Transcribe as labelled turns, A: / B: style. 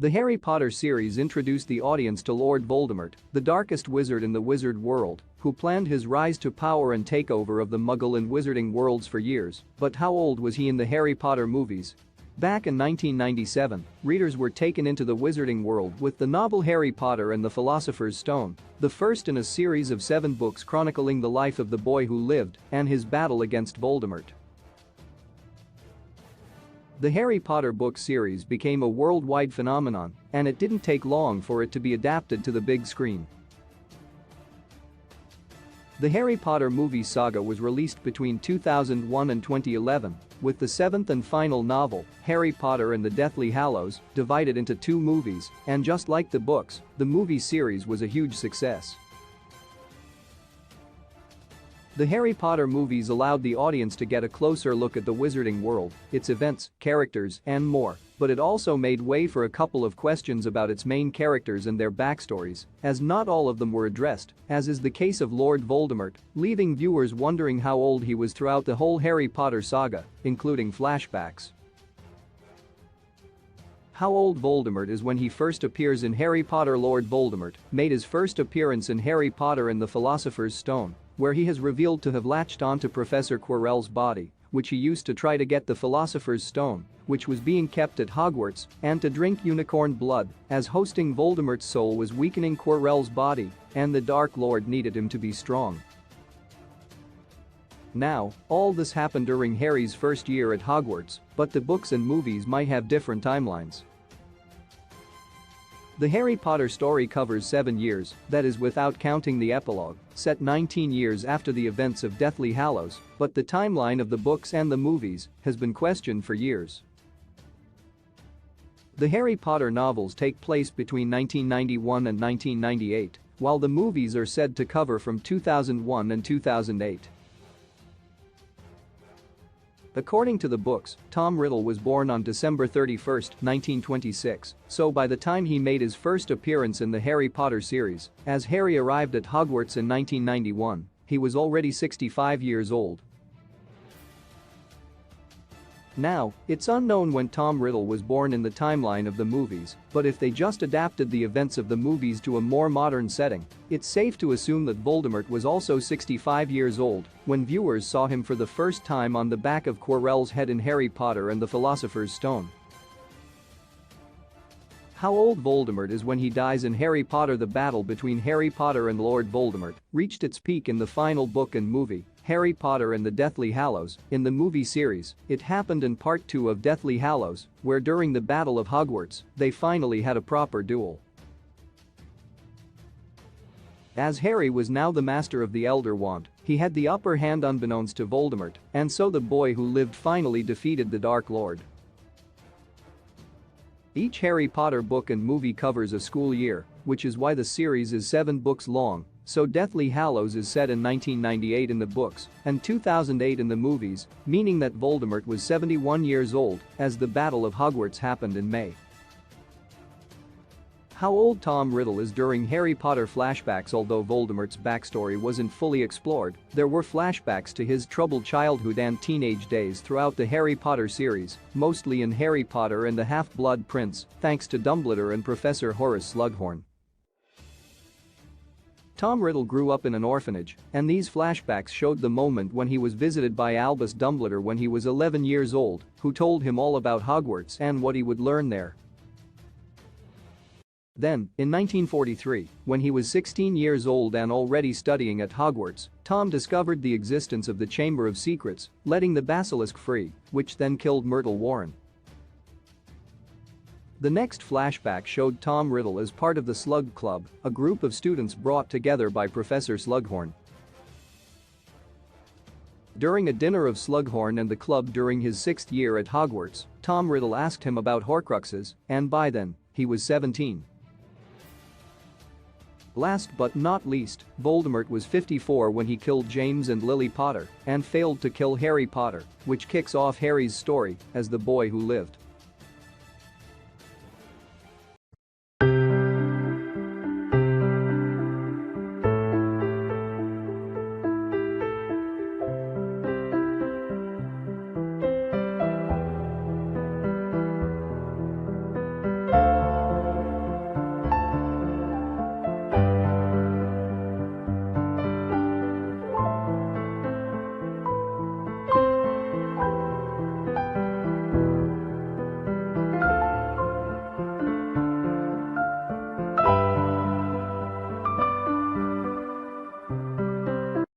A: The Harry Potter series introduced the audience to Lord Voldemort, the darkest wizard in the wizard world, who planned his rise to power and takeover of the Muggle and Wizarding worlds for years. But how old was he in the Harry Potter movies? Back in 1997, readers were taken into the Wizarding world with the novel Harry Potter and the Philosopher's Stone, the first in a series of 7 books chronicling the life of the boy who lived and his battle against Voldemort. The Harry Potter book series became a worldwide phenomenon, and it didn't take long for it to be adapted to the big screen. The Harry Potter movie saga was released between 2001 and 2011, with the 7th and final novel, Harry Potter and the Deathly Hallows, divided into 2 movies, and just like the books, the movie series was a huge success. The Harry Potter movies allowed the audience to get a closer look at the Wizarding world, its events, characters, and more, but it also made way for a couple of questions about its main characters and their backstories, as not all of them were addressed, as is the case of Lord Voldemort, leaving viewers wondering how old he was throughout the whole Harry Potter saga, including flashbacks. How old Voldemort is when he first appears in Harry Potter. Lord Voldemort made his first appearance in Harry Potter and the Philosopher's Stone, where he is revealed to have latched onto Professor Quirrell's body, which he used to try to get the Philosopher's Stone, which was being kept at Hogwarts, and to drink unicorn blood, as hosting Voldemort's soul was weakening Quirrell's body, and the Dark Lord needed him to be strong. Now, all this happened during Harry's first year at Hogwarts, but the books and movies might have different timelines. The Harry Potter story covers 7 years, that is without counting the epilogue, set 19 years after the events of Deathly Hallows, but the timeline of the books and the movies has been questioned for years. The Harry Potter novels take place between 1991 and 1998, while the movies are said to cover from 2001 and 2008. According to the books, Tom Riddle was born on December 31, 1926, so by the time he made his first appearance in the Harry Potter series, as Harry arrived at Hogwarts in 1991, he was already 65 years old. Now, it's unknown when Tom Riddle was born in the timeline of the movies, but if they just adapted the events of the movies to a more modern setting, it's safe to assume that Voldemort was also 65 years old when viewers saw him for the first time on the back of Quirrell's head in Harry Potter and the Philosopher's Stone. How old Voldemort is when he dies in Harry Potter. The battle between Harry Potter and Lord Voldemort reached its peak in the final book and movie, Harry Potter and the Deathly Hallows. In the movie series, it happened in Part 2 of Deathly Hallows, where during the Battle of Hogwarts, they finally had a proper duel. As Harry was now the master of the Elder Wand, he had the upper hand unbeknownst to Voldemort, and so the boy who lived finally defeated the Dark Lord. Each Harry Potter book and movie covers a school year, which is why the series is 7 books long, so Deathly Hallows is set in 1998 in the books and 2008 in the movies, meaning that Voldemort was 71 years old as the Battle of Hogwarts happened in May. How old Tom Riddle is during Harry Potter flashbacks. Although Voldemort's backstory wasn't fully explored, there were flashbacks to his troubled childhood and teenage days throughout the Harry Potter series, mostly in Harry Potter and the Half-Blood Prince, thanks to Dumbledore and Professor Horace Slughorn. Tom Riddle grew up in an orphanage, and these flashbacks showed the moment when he was visited by Albus Dumbledore when he was 11 years old, who told him all about Hogwarts and what he would learn there. Then, in 1943, when he was 16 years old and already studying at Hogwarts, Tom discovered the existence of the Chamber of Secrets, letting the basilisk free, which then killed Myrtle Warren. The next flashback showed Tom Riddle as part of the Slug Club, a group of students brought together by Professor Slughorn. During a dinner of Slughorn and the club during his 6th year at Hogwarts, Tom Riddle asked him about Horcruxes, and by then, he was 17. Last but not least, Voldemort was 54 when he killed James and Lily Potter and failed to kill Harry Potter, which kicks off Harry's story as the boy who lived.